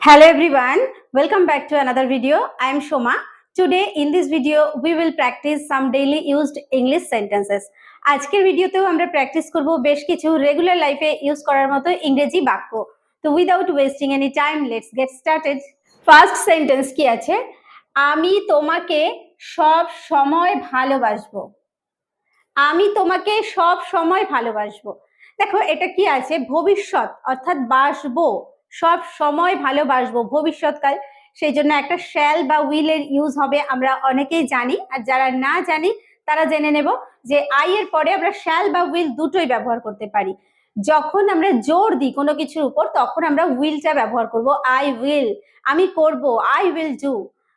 Hello everyone, welcome back to another video. I am Shoma. Today in this video we will practice some daily used English sentences. আজকের ভিডিওতেও আমরা practice করব বেশ কিছু regular লাইফে use করার মতো ইংরেজি বাক্য। তো without wasting any time let's get started. First sentence কি আছে? আমি তোমাকে সব সময় ভালোবাসবো। আমি তোমাকে সব সময় ভালোবাসবো। দেখো এটা কি আছে? ভবিষ্যৎ, অর্থাৎ বাসবো, সব সময় ভালোবাসবো, ভবিষ্যৎকাল, সেই জন্য একটা শ্যাল বা উইল এর ইউজ হবে। আমরা অনেকেই জানি, আর যারা না জানি তারা জেনে নেব যে আই এর পরে আমরা শ্যাল বা উইল দুটোই ব্যবহার করতে পারি। যখন আমরা জোর দিই কোনো কিছুর উপর তখন আমরা উইলটা ব্যবহার করব। আই উইল, আমি করব, আই উইল ডু।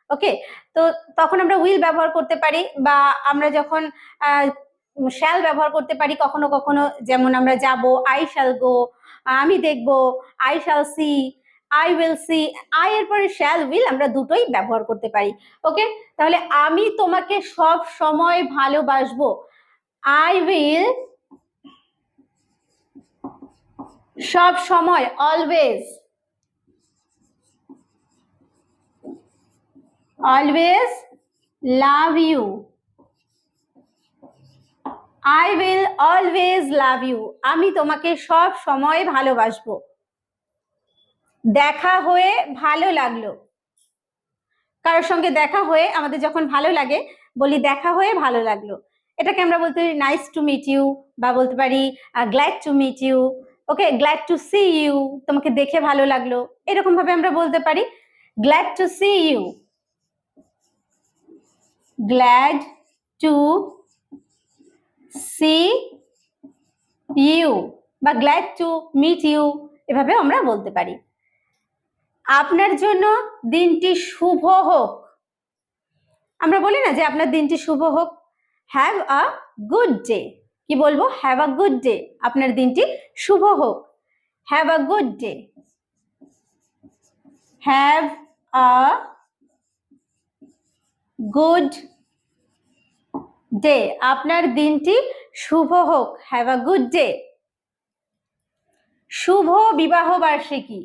ওকে, তো তখন আমরা উইল ব্যবহার করতে পারি, বা আমরা যখন শ্যাল ব্যবহার করতে পারি কখনো কখনো, যেমন আমরা যাব, আই শ্যাল গো, আমি দেখব, I shall see, I will see. I এর পরে শ্যাল উইল আমরা দুটোই ব্যবহার করতে পারি। ওকে, তাহলে আমি তোমাকে সব সময় ভালোবাসবো। আই উইল সব সময়, always, always love you. I will always love you. আমি তোমাকে সব সময় ভালোবাসবো। দেখা হয়ে ভালো লাগলো। কারোর সঙ্গে দেখা হয়ে আমাদের যখন ভালো লাগে বলি দেখা হয়ে ভালো লাগলো। এটাকে আমরা বলতে পারি নাইস টু মিট ইউ, বা বলতে পারি glad to meet you. Okay, glad to see you, তোমাকে দেখে ভালো লাগলো, এরকম ভাবে আমরা বলতে পারি glad to see you, glad to see you, বা গ্ল্যাড টু মিট ইউ, এভাবে আমরা বলতে পারি। আপনার জন্য দিনটি শুভ হোক। আমরা বলি না যে আপনার দিনটি শুভ হোক, হ্যাভ আ গুড ডে। কি বলবো? হ্যাভ আ গুড ডে, আপনার দিনটি শুভ হোক। Have a good day, have a good day, আপনার দিনটি শুভ হোক, হ্যাভ আ গুড ডে। শুভ বিবাহ বার্ষিকী।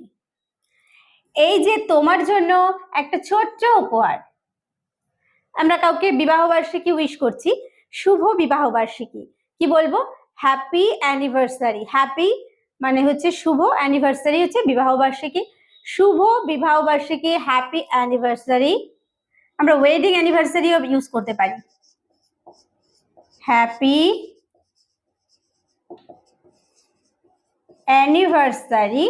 এই যে তোমার জন্য একটা ছোট্ট উপহার। আমরা কাউকে বিবাহ বার্ষিকী উইশ করছি, শুভ বিবাহ বার্ষিকী। কি বলবো? Happy anniversary. হ্যাপি মানে হচ্ছে শুভ, অ্যানিভার্সারি হচ্ছে বিবাহ বার্ষিকী। শুভ বিবাহ বার্ষিকী, হ্যাপি অ্যানিভার্সারি। আমরা ওয়েডিং অ্যানিভার্সারিও ইউজ করতে পারি, হ্যাপি অ্যানিভার্সারি।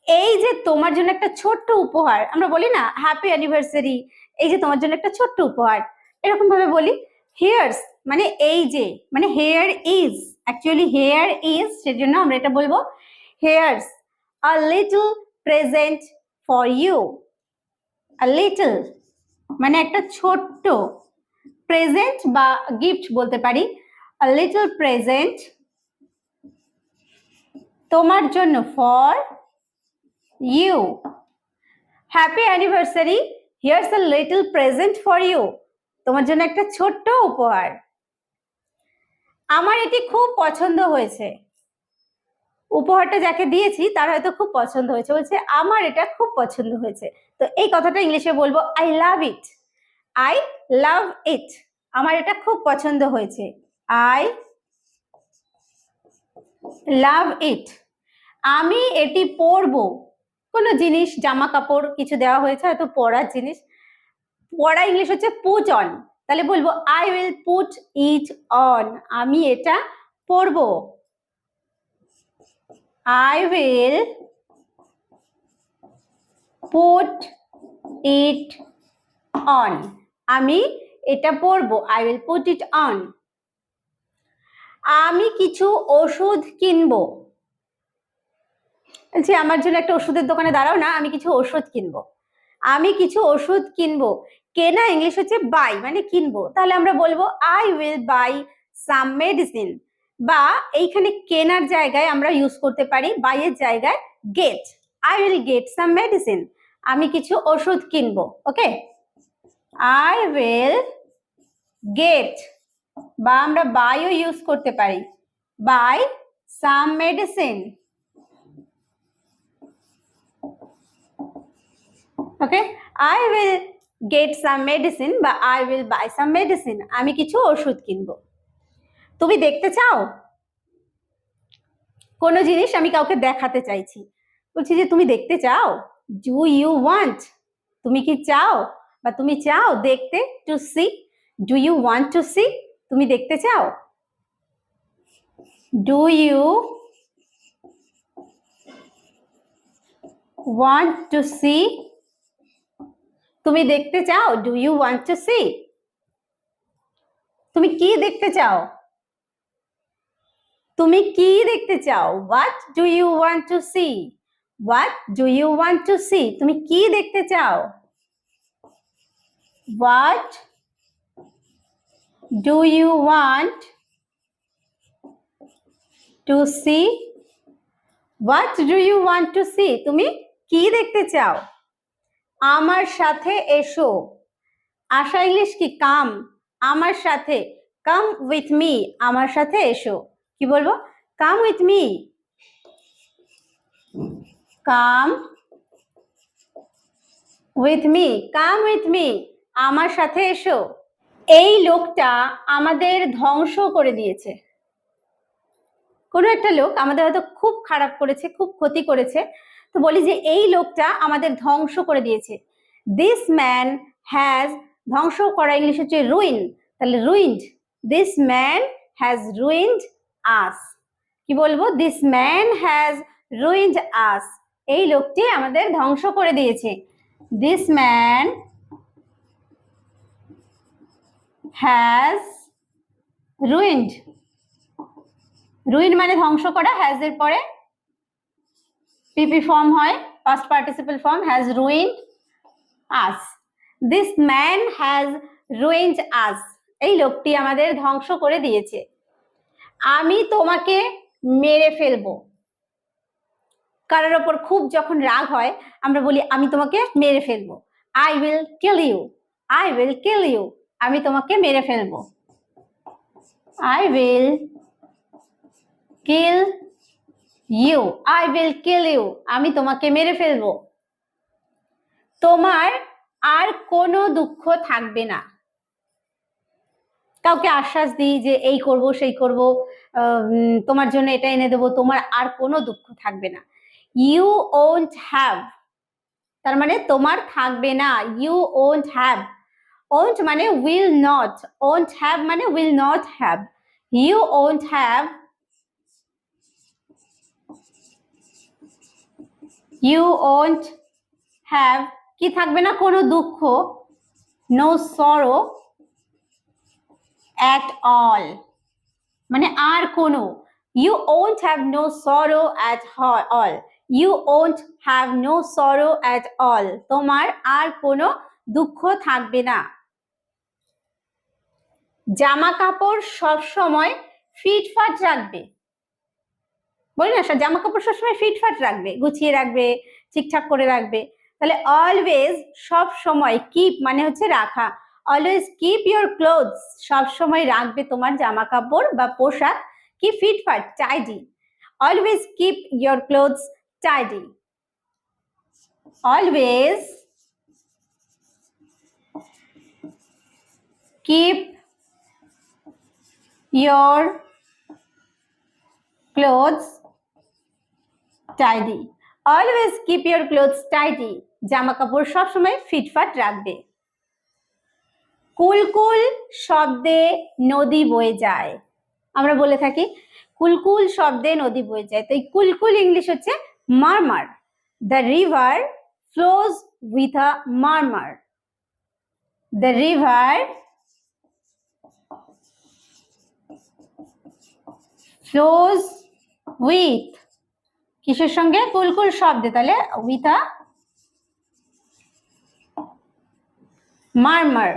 এই যে তোমার জন্য একটা ছোট্ট উপহার, আমরা বলি না হ্যাপি অ্যানিভার্সারি, এই যে তোমার জন্য একটা ছোট্ট উপহার, এরকম ভাবে বলি। হিয়ার্স মানে এই যে, মানে here is, actually here is, সেজন্য আমরা এটা বলবো here's a little present for you. A little মানে একটা ছোট্ট, প্রেজেন্ট বা গিফট বলতে পারি। আ লিটল প্রেজেন্ট তোমার জন্য, for you. Happy anniversary, here's a little present for you. তোমার জন্য একটা ছোট্ট উপহার। আমার এটি খুব পছন্দ হয়েছে। উপহারটা যাকে দিয়েছি তার হয়তো খুব পছন্দ হয়েছে, বলছে আমার এটা খুব পছন্দ হয়েছে। তো এই কথাটা ইংলিশে বলবো I love it. I love ইট, আমার এটা খুব পছন্দ হয়েছে। আই লাভ ইট। আমি এটি পরবো। কোনো জিনিস, জামা কাপড় কিছু দেওয়া হয়েছে, হয়তো পরার জিনিস। পরা ইংলিশ হচ্ছে পুট অন, তাহলে বলবো I will put it on. আমি এটা পরবো। I will put it on, আমি এটা পরবো। I will put it on. আমি কিছু ওষুধ কিনবো। বলছি আমার জন্য একটা ওষুধের দোকানে দাঁড়াও না, আমি কিছু ওষুধ কিনবো। আমি কিছু ওষুধ কিনবো। কেনা ইংলিশ হচ্ছে বাই, মানে কিনবো। তাহলে আমরা বলবো I will buy some medicine, বা এইখানে কেনার জায়গায় আমরা ইউজ করতে পারি বাই এর জায়গায় get. I will get some medicine, আমি কিছু ওষুধ কিনবো। ওকে, আই উইল গেট, বা আমরা বাইও ইউজ করতে পারি, buy some medicine. Okay, I will get some medicine বা I will buy some medicine, আমি কিছু ওষুধ কিনবো। তুমি দেখতে চাও, কোনো জিনিস আমি কাউকে দেখাতে চাইছি, বলছি যে তুমি দেখতে চাও, ডু ইউ ওয়ান্ট, তুমি কি চাও বা তুমি চাও দেখতে, to see, do you want to see, তুমি দেখতে চাও, do you want to see, তুমি দেখতে চাও, do you want to see, তুমি কি দেখতে চাও, তুমি কি দেখতে চাও, what do you want to see, what do you want to see, তুমি কি দেখতে চাও, what do you want to see, what do you want to see, তুমি কি দেখতে চাও। আমার সাথে এসো, আশা ইংলিশ কি কাম, আমার সাথে, কাম উইথ মি, আমার সাথে এসো, কি বলবো, come with me, come with me, come with me, আমার সাথে এসো। এই লোকটা আমাদের ধ্বংস করে দিয়েছে, কোনো একটা লোক আমাদের হয়তো খুব খারাপ করেছে, খুব ক্ষতি করেছে, তো বলি যে এই লোকটা আমাদের ধ্বংস করে দিয়েছে। দিস ম্যান হ্যাজ, ধ্বংস করা ইংলিশ হচ্ছে রুইন, তাহলে ruined, this man has ruined us, কি বলবো, this man has ruined us, এই লোকটি আমাদের ধ্বংস করে দিয়েছে। This man has ruined, ruin মানে ধ্বংস করা, হ্যাজ এর পরে পিপি ফর্ম হয়, past participle form, has ruined us, this man has ruined us, এই লোকটি আমাদের ধ্বংস করে দিয়েছে। আমি তোমাকে মেরে ফেলবো, কারোর ওপর খুব যখন রাগ হয় আমরা বলি আমি তোমাকে মেরে ফেলবো, I will kill you, I will kill you, আমি তোমাকে মেরে ফেলবো, I will kill you, I will kill you, আমি তোমাকে মেরে ফেলবো। তোমার আর কোনো দুঃখ থাকবে না, কাউকে আশ্বাস দিই যে এই করব সেই করব, তোমার জন্য এটা এনে দেবো, তোমার আর কোনো দুঃখ থাকবে না। ইউ ওন্ট হ্যাভ, তার মানে তোমার থাকবে না, ইউ ওন্ট হ্যাভ, ওন্ট মানে উইল নট, ওন্ট হ্যাভ মানে will not have, you won't have, you won't have, কি থাকবে না, কোনো দুঃখ, নো সরো অ্যাট অল, মানে আর কোনো, you won't have no sorrow at all, you won't have no sorrow at all, তোমার আর কোনো দুঃখ থাকবে না। জামা কাপড় সব সময় ফিটফাট রাখবে, বলি না জামা কাপড় সবসময় ফিটফাট রাখবে, গুছিয়ে রাখবে, ঠিকঠাক করে রাখবে, তাহলে অলওয়েজ সব সময়, কিপ মানে হচ্ছে রাখা, অলওয়েজ কিপ ইউর ক্লোথস, সব সময় রাখবে তোমার জামা কাপড় বা পোশাক কি ফিটফাট, tidy, always keep your clothes tidy, always keep your clothes tidy, always keep your clothes tidy, জামা কাপড় সবসময় ফিটফাট রাখবে। কুলকুল শব্দে নদী বয়ে যায়, আমরা বলে থাকি কুলকুল শব্দে নদী বয়ে যায়, তো এই কুলকুল ইংলিশ হচ্ছে murmur, the river flows with a murmur, the river flows with, কিসের সঙ্গে, কুলকুল শব্দে, তাহলে with a murmur,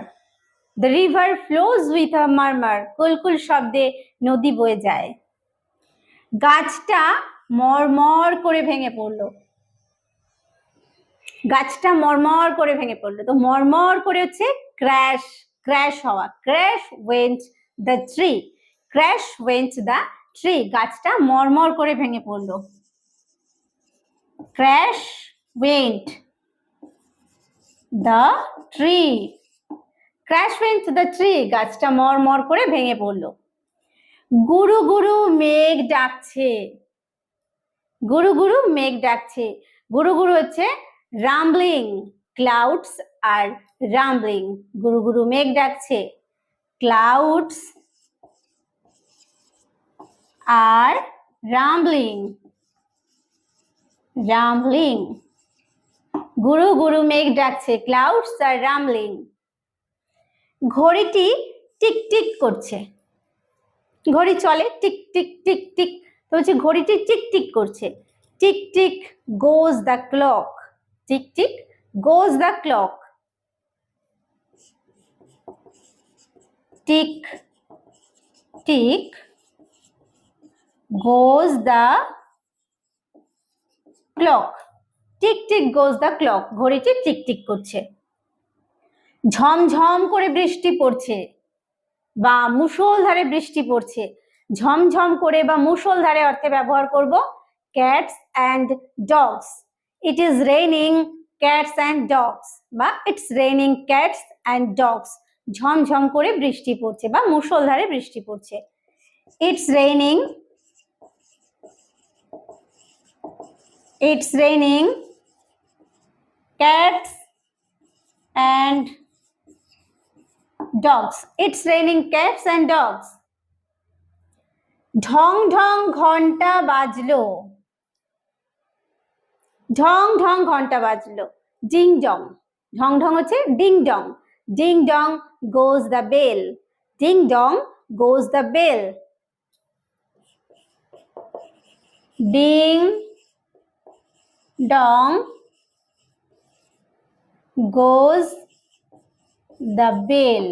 the river flows with a murmur, কুলকুল শব্দে নদী বয়ে যায়। গাছটা মরমর করে ভেঙে পড়লো, গাছটা মরমর করে ভেঙে পড়লো, তো মরমর করে হচ্ছে ক্র্যাশ, ক্র্যাশ হওয়া, crash went the tree, crash went the tree, গাছটা মরমর করে ভেঙে পড়লো, crash went the tree. Crash went the tree. গাছটা মর করে ভেঙে পড়লো। গুরু গুরু মেঘ ডাকছে। গুরু গুরু মেঘ ডাকছে। গুরু গুরু হচ্ছে রাম্বলিং, ক্লাউডস আর রাম্বলিং। গুরু গুরু মেঘ ডাকছে, ক্লাউডস আর রাম্বলিং। রাম্বলিং, গুরু গুরু মেঘ ডাকছে, ক্লাউডস আর রাম্বলিং। ঘড়িটি টিক টিক করছে। ঘড়ি চলে টিক টিক টিক টিক, তো হচ্ছে ঘড়িটি টিক টিক করছে। Tick tick goes the clock. Tick tick goes the clock. Tick tick goes the clock. Tick tick goes the clock, ঘড়িটি tick tick করছে। ঝমঝম করে বৃষ্টি পড়ছে বা মুষলধারে বৃষ্টি পড়ছে। ঝমঝম করে বা মুষলধারে অর্থে ব্যবহার করব cats and dogs. It is raining cats and dogs বা it's raining cats and dogs. ঝমঝম করে বৃষ্টি পড়ছে বা মুষলধারে বৃষ্টি পড়ছে। It's raining, it's raining cats and dogs. It's raining cats and dogs. ঢং ঢং ঘন্টা বাজলো। ঢং ঢং ঘন্টা বাজলো। Ding dong. ঢং ঢং হচ্ছে ding dong. Ding dong goes the bell. Ding dong goes the bell. Ding dong goes the bell.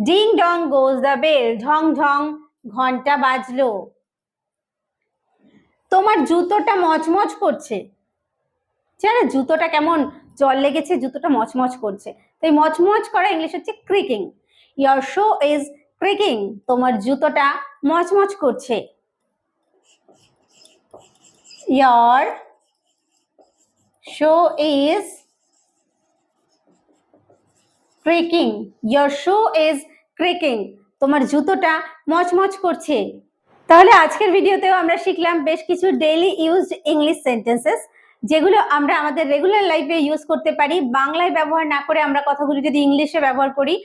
Ding dong goes the bell. ঢং ঢং ঘন্টা বাজলো। তোমার জুতোটা মচমচ করছে। জানো জুতোটা কেমন জল লেগেছে, জুতোটা মচমচ করছে। তাই মচমচ করা ইংলিশ হচ্ছে ক্রিকিং। Your shoe is creaking. তোমার জুতোটা মচমচ করছে। Your shoe is creaking. Your shoe is creaking. তোমার জুতোটা মচমচ করছে। তাহলে আজকের ভিডিওতেও আমরা শিখলাম বেশ কিছু ডেইলি ইউজড ইংলিশ সেন্টেন্সেস, যেগুলো আমরা আমাদের রেগুলার লাইফে ইউজ করতে পারি। বাংলায় ব্যবহার না করে আমরা কথাগুলো যদি ইংলিশে ব্যবহার করি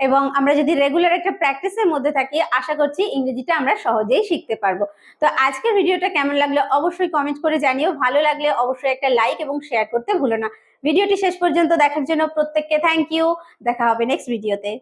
এবং আমরা যদি রেগুলার একটা প্র্যাকটিসের মধ্যে থাকি, আশা করছি ইংরেজিটা আমরা সহজেই শিখতে পারবো। তো আজকের ভিডিওটা কেমন লাগলো অবশ্যই কমেন্ট করে জানিও। ভালো লাগলে অবশ্যই একটা লাইক এবং শেয়ার করতে ভুলো না। ভিডিওটি শেষ পর্যন্ত দেখার জন্য প্রত্যেককে থ্যাংক ইউ। দেখা হবে নেক্সট ভিডিওতে।